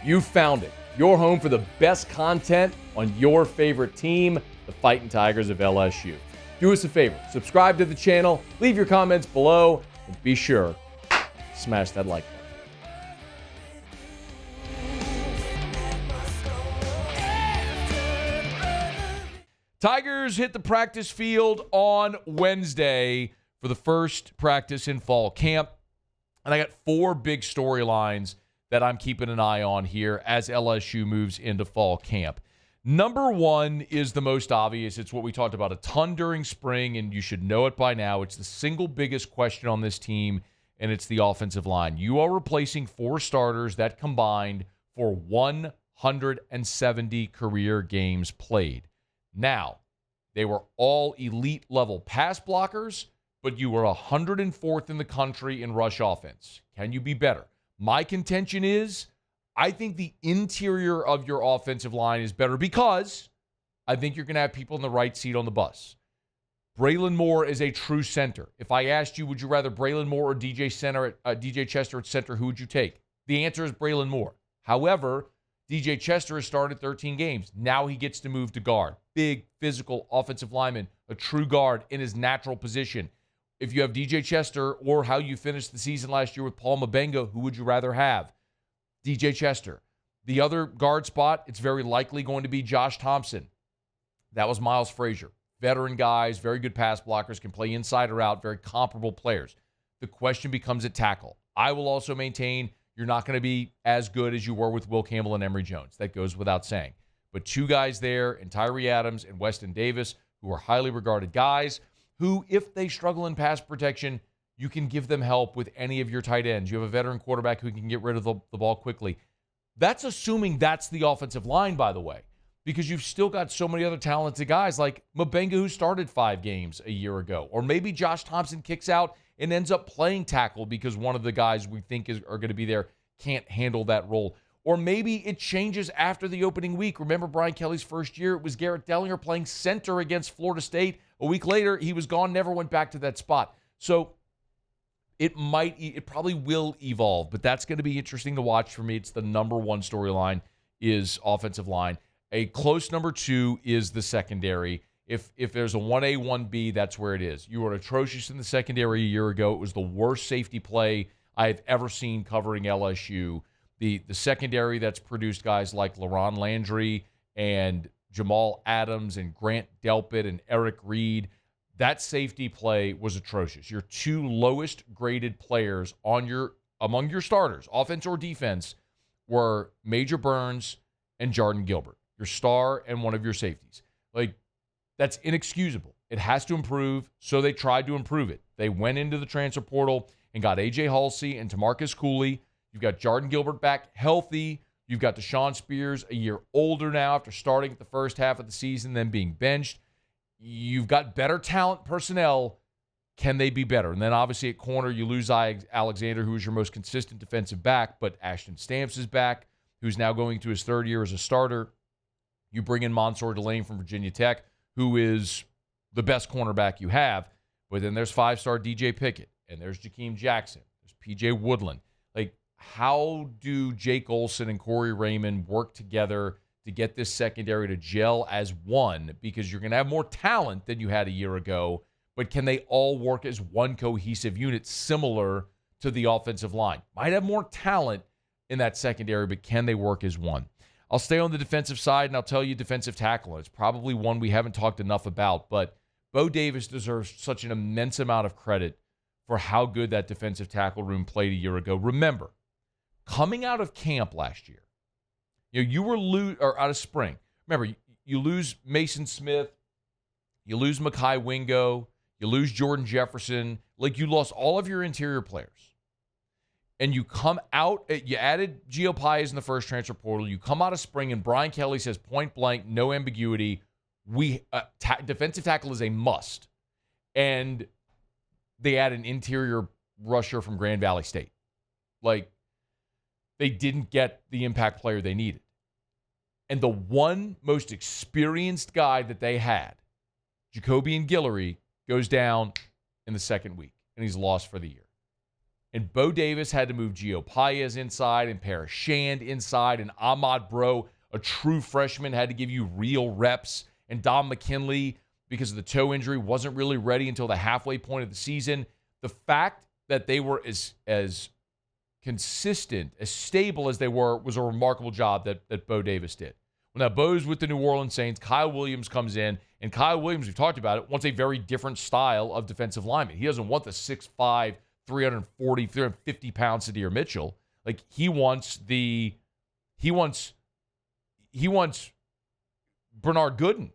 You found it. Your home for the best content on your favorite team, the Fighting Tigers of LSU. Do us a favor, subscribe to the channel, leave your comments below, and be sure to smash that like button. Tigers hit the practice field on Wednesday for the first practice in fall camp. And I got 4 big storylines that I'm keeping an eye on here as LSU moves into fall camp. Number 1 is the most obvious. It's what we talked about a ton during spring, and you should know it by now. It's the single biggest question on this team, and it's the offensive line. You are replacing 4 starters that combined for 170 career games played. Now, they were all elite-level pass blockers, but you were 104th in the country in rush offense. Can you be better? My contention is I think the interior of your offensive line is better because I think you're going to have people in the right seat on the bus. Braylon Moore is a true center. If I asked you, would you rather Braylon Moore or DJ Chester at center, who would you take? The answer is Braylon Moore. However, DJ Chester has started 13 games. Now he gets to move to guard. Big, physical, offensive lineman, a true guard in his natural position. If you have DJ Chester or how you finished the season last year with Paul Mabenga, who would you rather have? DJ Chester. The other guard spot, it's very likely going to be Josh Thompson. That was Miles Frazier. Veteran guys, very good pass blockers, can play inside or out, very comparable players. The question becomes at tackle. I will also maintain you're not going to be as good as you were with Will Campbell and Emory Jones. That goes without saying. But 2 guys there, and Tyree Adams and Weston Davis, who are highly regarded guys, who, if they struggle in pass protection, you can give them help with any of your tight ends. You have a veteran quarterback who can get rid of the ball quickly. That's assuming that's the offensive line, by the way, because you've still got so many other talented guys like Mabenga, who started 5 games a year ago. Or maybe Josh Thompson kicks out and ends up playing tackle because one of the guys we think are going to be there can't handle that role. Or maybe it changes after the opening week. Remember Brian Kelly's first year? It was Garrett Dellinger playing center against Florida State. A week later, he was gone, never went back to that spot. So it probably will evolve, but that's going to be interesting to watch for me. It's the number 1 storyline is offensive line. A close number 2 is the secondary. If there's a 1A, 1B, that's where it is. You were atrocious in the secondary a year ago. It was the worst safety play I've ever seen covering LSU. The secondary that's produced guys like LaRon Landry and Jamal Adams and Grant Delpit and Eric Reed, that safety play was atrocious. Your 2 lowest graded players among your starters, offense or defense, were Major Burns and Jordan Gilbert, your star and one of your safeties. That's inexcusable. It has to improve, so they tried to improve it. They went into the transfer portal and got A.J. Halsey and Tamarcus Cooley. You've got Jordan Gilbert back healthy. You've got Deshaun Spears a year older now after starting at the first half of the season, then being benched. You've got better talent personnel. Can they be better? And then obviously at corner, you lose Alexander, who is your most consistent defensive back, but Ashton Stamps is back, who's now going to his 3rd year as a starter. You bring in Mansour Delane from Virginia Tech, who is the best cornerback you have. But then there's 5-star DJ Pickett, and there's Jakeem Jackson. There's P.J. Woodland. How do Jake Olson and Corey Raymond work together to get this secondary to gel as one? Because you're going to have more talent than you had a year ago, but can they all work as one cohesive unit similar to the offensive line? Might have more talent in that secondary, but can they work as one? I'll stay on the defensive side, and I'll tell you defensive tackle. It's probably one we haven't talked enough about, but Bo Davis deserves such an immense amount of credit for how good that defensive tackle room played a year ago. Remember, coming out of camp last year, you were out of spring. Remember, you lose Mason Smith, you lose Mekhi Wingo, you lose Jordan Jefferson. You lost all of your interior players. And you come out, you added Gio Paez in the first transfer portal. You come out of spring, and Brian Kelly says point blank, no ambiguity, defensive tackle is a must. And they add an interior rusher from Grand Valley State. They didn't get the impact player they needed. And the one most experienced guy that they had, Jacoby and Guillory, goes down in the second week, and he's lost for the year. And Bo Davis had to move Gio Paez inside and Paris Shand inside. And Ahmad Bro, a true freshman, had to give you real reps. And Dom McKinley, because of the toe injury, wasn't really ready until the halfway point of the season. The fact that they were as consistent, as stable as they were, was a remarkable job that Bo Davis did. Well, now Bo's with the New Orleans Saints. Kyle Williams comes in. And Kyle Williams, we've talked about it, wants a very different style of defensive lineman. He doesn't want the 6'5", 340, 350-pound Sadir Mitchell. Like, he wants Bernard Gooden.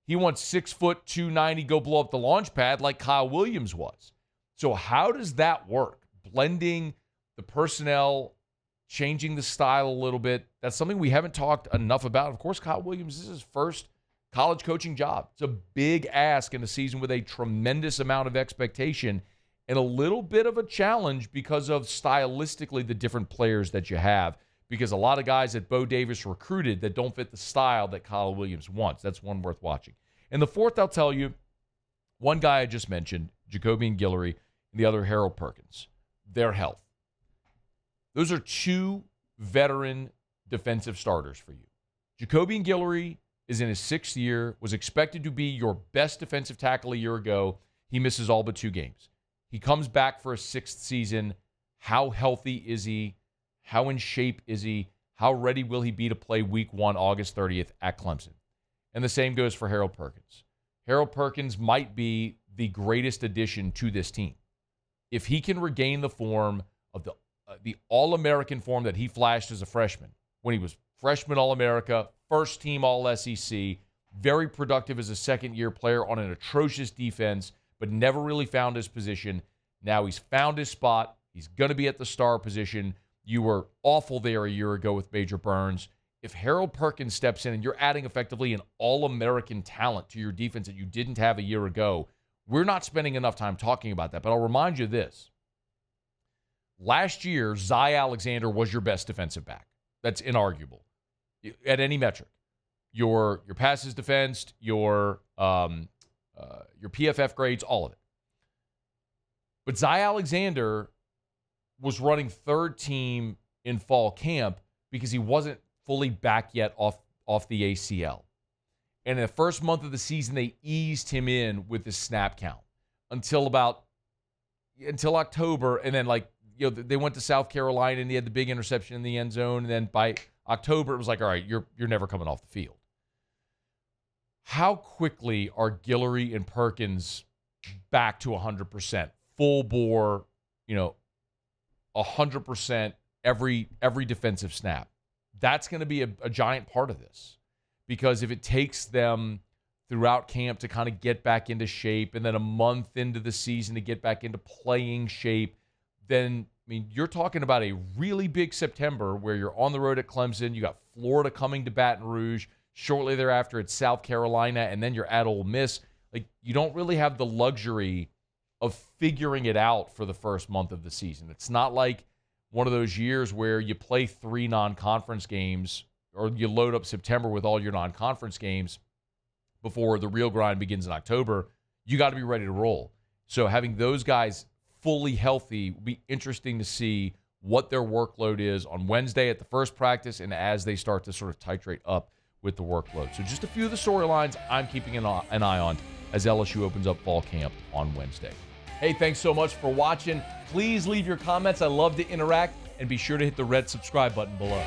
He wants 6 foot, 290, go blow up the launch pad like Kyle Williams was. So how does that work? Blending the personnel, changing the style a little bit. That's something we haven't talked enough about. Of course, Kyle Williams, this is his first college coaching job. It's a big ask in a season with a tremendous amount of expectation and a little bit of a challenge because of stylistically the different players that you have, because a lot of guys that Bo Davis recruited that don't fit the style that Kyle Williams wants. That's one worth watching. And the fourth, I'll tell you, one guy I just mentioned, Jacoby and Guillory, and the other, Harold Perkins, their health. Those are two veteran defensive starters for you. Jacoby and Guillory is in his 6th year, was expected to be your best defensive tackle a year ago. He misses all but 2 games. He comes back for a 6th season. How healthy is he? How in shape is he? How ready will he be to play week 1, August 30th at Clemson? And the same goes for Harold Perkins. Harold Perkins might be the greatest addition to this team. If he can regain the form of the All-American form that he flashed as a freshman, when he was freshman All-America, first team All-SEC, very productive as a second-year player on an atrocious defense, but never really found his position. Now he's found his spot. He's going to be at the star position. You were awful there a year ago with Major Burns. If Harold Perkins steps in and you're adding effectively an All-American talent to your defense that you didn't have a year ago, we're not spending enough time talking about that. But I'll remind you this. Last year, Zy Alexander was your best defensive back. That's inarguable at any metric. Your passes defensed, your PFF grades, all of it. But Zy Alexander was running 3rd team in fall camp because he wasn't fully back yet off the ACL. And in the first month of the season, they eased him in with the snap count until October. And then, they went to South Carolina and he had the big interception in the end zone. And then by October, it was like, all right, you're never coming off the field. How quickly are Guillory and Perkins back to 100%, full bore, 100% every defensive snap? That's going to be a giant part of this, because if it takes them throughout camp to kind of get back into shape and then a month into the season to get back into playing shape, then, you're talking about a really big September where you're on the road at Clemson. You got Florida coming to Baton Rouge. Shortly thereafter, it's South Carolina, and then you're at Ole Miss. You don't really have the luxury of figuring it out for the first month of the season. It's not like one of those years where you play 3 non-conference games, or you load up September with all your non-conference games before the real grind begins in October. You got to be ready to roll. So having those guys fully healthy will be interesting to see what their workload is on Wednesday at the first practice and as they start to sort of titrate up with the workload. So just a few of the storylines I'm keeping an eye on as LSU opens up fall camp on Wednesday. Hey, thanks so much for watching. Please leave your comments. I love to interact, and be sure to hit the red subscribe button below.